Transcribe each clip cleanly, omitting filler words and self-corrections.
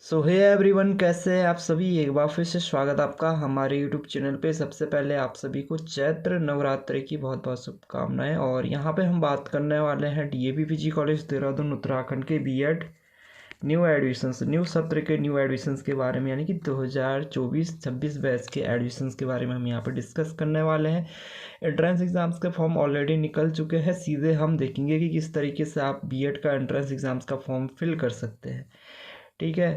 सो hey everyone, कैसे हैं आप सभी। एक बार फिर से स्वागत आपका हमारे यूट्यूब चैनल पे। सबसे पहले आप सभी को चैत्र नवरात्रि की बहुत बहुत शुभकामनाएं। और यहाँ पे हम बात करने वाले हैं DAV PG college Dehradun Uttarakhand के बीएड न्यू एडमिशन्स, न्यू सत्र के न्यू एडमिशन्स के बारे में, यानी कि 2024-26 बैच के एडमिशन्स के बारे में हम यहाँ पे डिस्कस करने वाले हैं। एंट्रेंस एग्ज़ाम्स के फॉर्म ऑलरेडी निकल चुके हैं। सीधे हम देखेंगे कि किस तरीके से आप बीएड का एंट्रेंस एग्ज़ाम्स का फॉर्म फिल कर सकते हैं। ठीक है,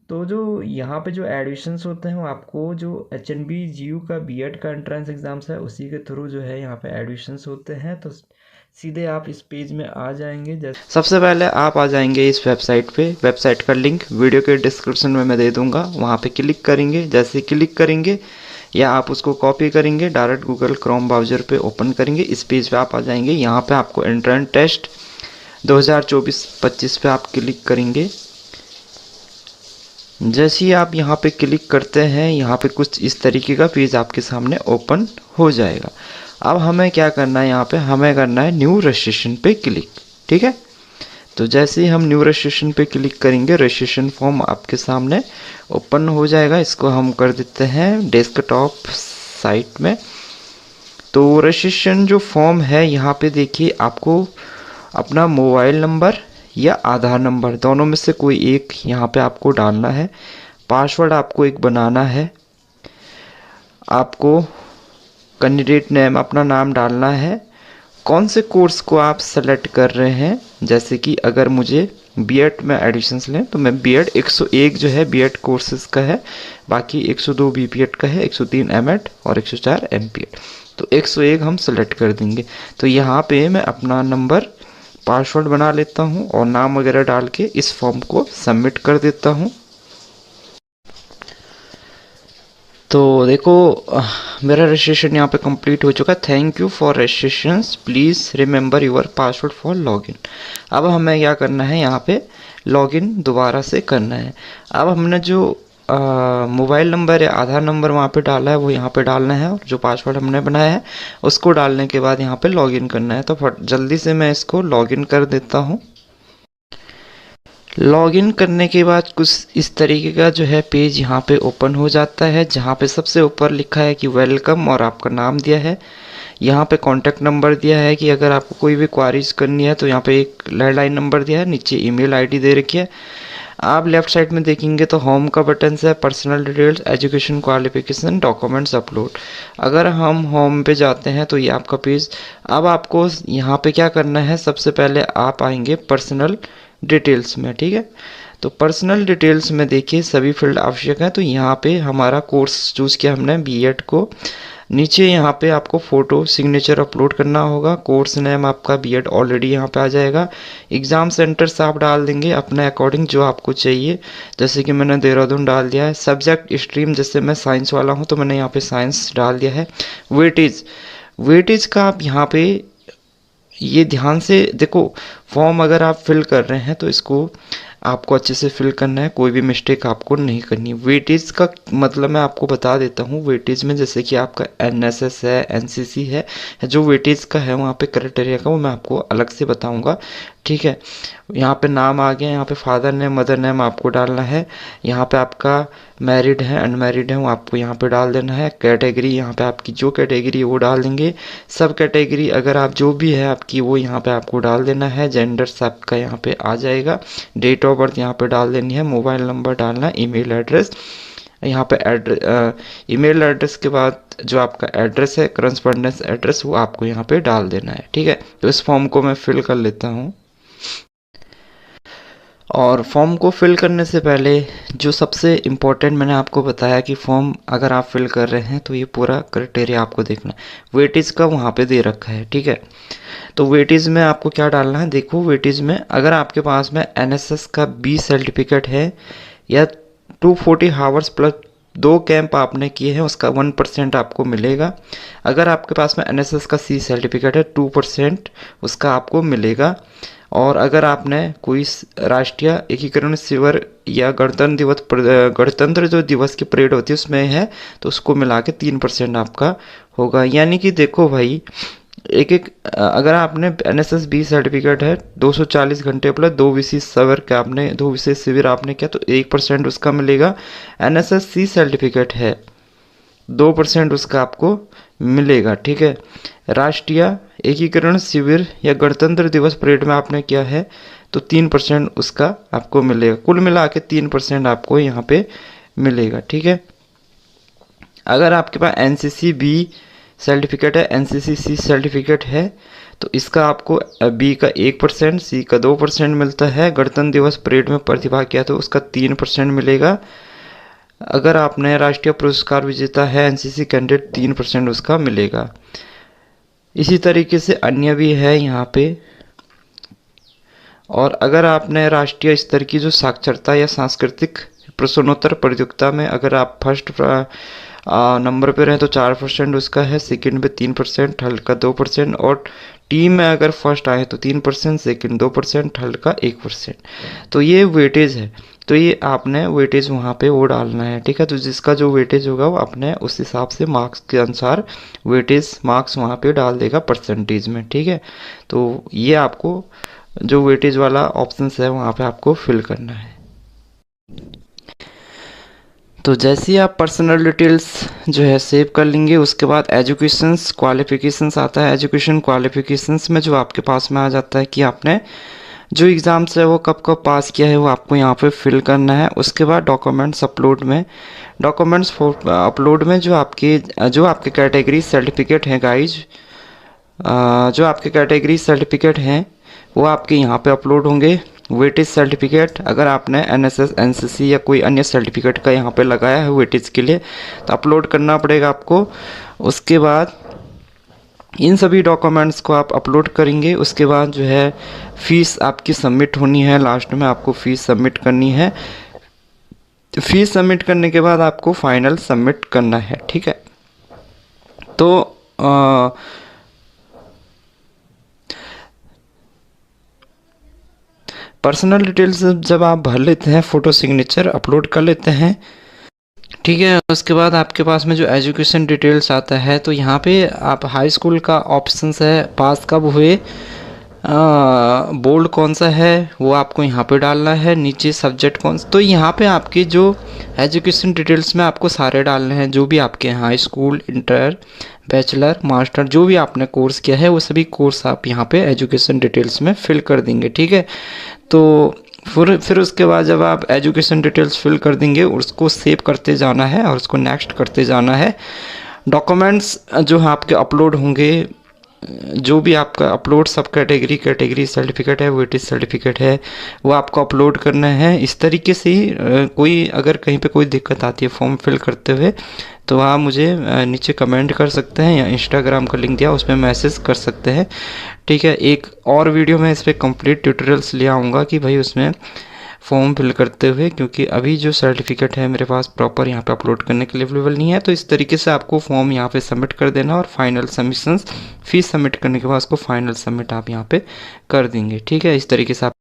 तो जो यहाँ पे जो एडमिशन्स होते हैं वो आपको जो HNB-GU का बीएड का एंट्रेंस एग्ज़ाम्स है उसी के थ्रू जो है यहाँ पे एडमिशन्स होते हैं। तो सीधे आप इस पेज में आ जाएंगे। जैसे सबसे पहले आप आ जाएंगे इस वेबसाइट पे। वेबसाइट का लिंक वीडियो के डिस्क्रिप्शन में मैं दे दूंगा, वहाँ पे क्लिक करेंगे। जैसे क्लिक करेंगे या आप उसको कॉपी करेंगे, डायरेक्ट गूगल क्रोम ब्राउज़र पे ओपन करेंगे। इस पेज पे आप आ जाएंगे। यहाँ पे आपको एंट्रेंस टेस्ट 2024-25 पे आप क्लिक करेंगे। जैसे ही आप यहाँ पे क्लिक करते हैं, यहाँ पे कुछ इस तरीके का पेज आपके सामने ओपन हो जाएगा। अब हमें क्या करना है, यहाँ पे हमें करना है न्यू रजिस्ट्रेशन पे क्लिक। ठीक है, तो जैसे ही हम न्यू रजिस्ट्रेशन पे क्लिक करेंगे, रजिस्ट्रेशन फॉर्म आपके सामने ओपन हो जाएगा। इसको हम कर देते हैं डेस्कटॉप साइट में। तो रजिस्ट्रेशन जो फॉर्म है, यहाँ पे देखिए आपको अपना मोबाइल नंबर या आधार नंबर दोनों में से कोई एक यहाँ पे आपको डालना है। पासवर्ड आपको एक बनाना है। आपको कैंडिडेट नेम, अपना नाम डालना है। कौन से कोर्स को आप सेलेक्ट कर रहे हैं, जैसे कि अगर मुझे बीएड में एडमिशन्स लें तो मैं बीएड 101 जो है बीएड कोर्सेज का है, बाकी 102 बीपीएड का है, 103 एमएड और 104 एमपीएड। तो 101 हम सेलेक्ट कर देंगे। तो यहाँ पे मैं अपना नंबर, पासवर्ड बना लेता हूँ और नाम वगैरह डाल के इस फॉर्म को सबमिट कर देता हूँ। तो देखो मेरा रजिस्ट्रेशन यहाँ पे कंप्लीट हो चुका है। Thank you for registration, please remember your password for login. अब हमें क्या करना है, यहाँ पे लॉगिन दोबारा से करना है। अब हमने जो मोबाइल नंबर या आधार नंबर वहाँ पे डाला है वो यहाँ पे डालना है, और जो पासवर्ड हमने बनाया है उसको डालने के बाद यहाँ पे लॉगिन करना है। तो जल्दी से मैं इसको लॉगिन कर देता हूँ। लॉगिन करने के बाद कुछ इस तरीके का जो है पेज यहाँ पे ओपन हो जाता है, जहाँ पे सबसे ऊपर लिखा है कि वेलकम और आपका नाम दिया है। यहाँ पे कॉन्टैक्ट नंबर दिया है कि अगर आपको कोई भी क्वारीज करनी है तो यहाँ पे एक लैंडलाइन नंबर दिया है, नीचे ईमेल आईडी दे रखी है। आप लेफ्ट साइड में देखेंगे तो होम का बटन है, personal details, education qualification, documents upload. अगर हम होम पे जाते हैं तो ये आपका पेज। अब आपको यहाँ पे क्या करना है, सबसे पहले आप आएंगे पर्सनल डिटेल्स में। ठीक है, तो पर्सनल डिटेल्स में देखिए सभी फील्ड आवश्यक है। तो यहाँ पे हमारा कोर्स चूज़ किया हमने बीएड को। नीचे यहाँ पे आपको फ़ोटो सिग्नेचर अपलोड करना होगा। कोर्स नेम आपका बीएड ऑलरेडी यहाँ पे आ जाएगा। एग्ज़ाम सेंटर्स आप डाल देंगे अपने अकॉर्डिंग जो आपको चाहिए, जैसे कि मैंने देहरादून डाल दिया है। सब्जेक्ट स्ट्रीम, जैसे मैं साइंस वाला हूँ तो मैंने यहाँ पे साइंस डाल दिया है। वेटेज, वेटेज का आप यहाँ पे ये ध्यान से देखो। फॉर्म अगर आप फिल कर रहे हैं तो इसको आपको अच्छे से फिल करना है, कोई भी मिस्टेक आपको नहीं करनी। वेटेज का मतलब मैं आपको बता देता हूँ। वेटेज में जैसे कि आपका एनएसएस है, एनसीसी है, जो वेटेज का है वहाँ पे क्राइटेरिया का वो मैं आपको अलग से बताऊँगा। ठीक है, यहाँ पे नाम आ गया। यहाँ पे फादर नेम, मदर नेम आपको डालना है। यहाँ पे आपका मैरिड है, अनमैरिड है, वो आपको यहाँ पे डाल देना है। कैटेगरी, यहाँ पे आपकी जो कैटेगरी है वो डाल देंगे। सब कैटेगरी अगर आप जो भी है आपकी वो यहाँ पे आपको डाल देना है। जेंडर्स आपका यहाँ पे आ जाएगा। डेट ऑफ बर्थ यहाँ पे डाल देनी है। मोबाइल नंबर डालना है। ईमेल एड्रेस, यहाँ पे ईमेल एड्रेस के बाद जो आपका एड्रेस है, करस्पॉन्डेंस एड्रेस, वो आपको यहाँ पे डाल देना है। ठीक है, तो इस फॉर्म को मैं फिल कर लेता हूँ। और फॉर्म को फिल करने से पहले जो सबसे इम्पोर्टेंट मैंने आपको बताया कि फॉर्म अगर आप फिल कर रहे हैं तो ये पूरा क्राइटेरिया आपको देखना है। वेटेज का वहाँ पे दे रखा है। ठीक है, तो वेटेज में आपको क्या डालना है, देखो वेटेज में अगर आपके पास में एनएसएस का बी सर्टिफिकेट है या 240 हावर्स प्लस 2 कैंप आपने किए हैं उसका 1% आपको मिलेगा। अगर आपके पास में एनएसएस का सी सर्टिफिकेट है 2% उसका आपको मिलेगा। और अगर आपने कोई राष्ट्रीय एकीकरण शिविर या गणतंत्र जो दिवस की परेड होती है उसमें है तो उसको मिला के 3% आपका होगा। यानी कि देखो भाई, एक एक अगर आपने एनएसएस बी सर्टिफिकेट है 240 घंटे प्लस 2 विशेष शिविर का आपने 2 विशेष शिविर आपने किया तो 1% उसका मिलेगा। एनएसएस सी सर्टिफिकेट है 2% उसका आपको मिलेगा। ठीक है, राष्ट्रीय एकीकरण शिविर या गणतंत्र दिवस परेड में आपने किया है तो 3% उसका आपको मिलेगा। कुल मिला के 3% आपको यहाँ पे मिलेगा। ठीक है, अगर आपके पास एनसीसी बी सर्टिफिकेट है, एनसीसी सी सर्टिफिकेट है तो इसका आपको बी का 1%, सी का 2% मिलता है। गणतंत्र दिवस परेड में प्रतिभाग किया तो उसका 3% मिलेगा। अगर आपने राष्ट्रीय पुरस्कार विजेता है एनसीसी कैंडिडेट 3% उसका मिलेगा। इसी तरीके से अन्य भी है यहाँ पे। और अगर आपने राष्ट्रीय स्तर की जो साक्षरता या सांस्कृतिक प्रश्नोत्तर प्रतियोगिता में अगर आप फर्स्ट नंबर पे रहे तो 4% उसका है, सेकंड पे 3%, थर्ड का 2% और टीम में अगर फर्स्ट आए तो 3%, सेकंड 2%, थर्ड का 1%। तो ये वेटेज है, तो ये आपने वेटेज वहाँ पे वो डालना है। ठीक है, तो जिसका जो वेटेज होगा वो आपने उस हिसाब से मार्क्स के अनुसार वेटेज मार्क्स वहाँ पे डाल देगा परसेंटेज में। ठीक है, तो ये आपको जो वेटेज वाला ऑप्शन है वहाँ पे आपको फिल करना है। तो जैसे ही आप पर्सनल डिटेल्स जो है सेव कर लेंगे उसके बाद एजुकेशंस क्वालिफिकेशंस आता है। एजुकेशन क्वालिफिकेशंस में जो आपके पास में आ जाता है कि आपने जो एग्ज़ाम्स है वो कब कब पास किया है वो आपको यहाँ पे फिल करना है। उसके बाद डॉक्यूमेंट्स अपलोड में अपलोड में जो आपके कैटेगरी सर्टिफिकेट हैं गाइज, जो आपके कैटेगरी सर्टिफिकेट हैं वो आपके यहाँ पे अपलोड होंगे। वेटेज सर्टिफिकेट अगर आपने एनएसएस एनसीसी या कोई अन्य सर्टिफिकेट का यहाँ पे लगाया है वेटेज के लिए तो अपलोड करना पड़ेगा आपको। उसके बाद इन सभी डॉक्यूमेंट्स को आप अपलोड करेंगे। उसके बाद जो है फीस आपकी सबमिट होनी है, लास्ट में आपको फीस सबमिट करनी है। फीस सबमिट करने के बाद आपको फाइनल सबमिट करना है। ठीक है, तो पर्सनल डिटेल्स जब आप भर लेते हैं, फ़ोटो सिग्नेचर अपलोड कर लेते हैं। ठीक है, उसके बाद आपके पास में जो एजुकेशन डिटेल्स आता है तो यहाँ पे आप हाई स्कूल का ऑप्शंस है, पास कब हुए, बोर्ड कौन सा है वो आपको यहाँ पे डालना है, नीचे सब्जेक्ट कौन सा। तो यहाँ पे आपके जो एजुकेशन डिटेल्स में आपको सारे डालने हैं जो भी आपके high school, inter, bachelor, master जो भी आपने कोर्स किया है वो सभी कोर्स आप यहाँ पे एजुकेशन डिटेल्स में फिल कर देंगे। ठीक है, तो फिर उसके बाद जब आप एजुकेशन डिटेल्स फिल कर देंगे उसको सेव करते जाना है और उसको नेक्स्ट करते जाना है। डॉक्यूमेंट्स जो है आपके अपलोड होंगे, जो भी आपका अपलोड सब कैटेगरी सर्टिफिकेट है, वेटेज सर्टिफिकेट है वो आपको अपलोड करना है। इस तरीके से ही कोई अगर कहीं पे कोई दिक्कत आती है फॉर्म फिल करते हुए तो आप मुझे नीचे कमेंट कर सकते हैं या इंस्टाग्राम का लिंक दिया उस पर मैसेज कर सकते हैं। ठीक है, एक और वीडियो में इस पर कंप्लीट ट्यूटोरियल्स ले आऊँगा कि भाई उसमें फॉर्म फिल करते हुए, क्योंकि अभी जो सर्टिफिकेट है मेरे पास प्रॉपर यहाँ पे अपलोड करने के लिए अवेलेबल नहीं है। तो इस तरीके से आपको फॉर्म यहाँ पे सबमिट कर देना और फाइनल सबमिशंस फीस सबमिट करने के बाद उसको फाइनल सबमिट आप यहाँ पे कर देंगे। ठीक है, इस तरीके से आप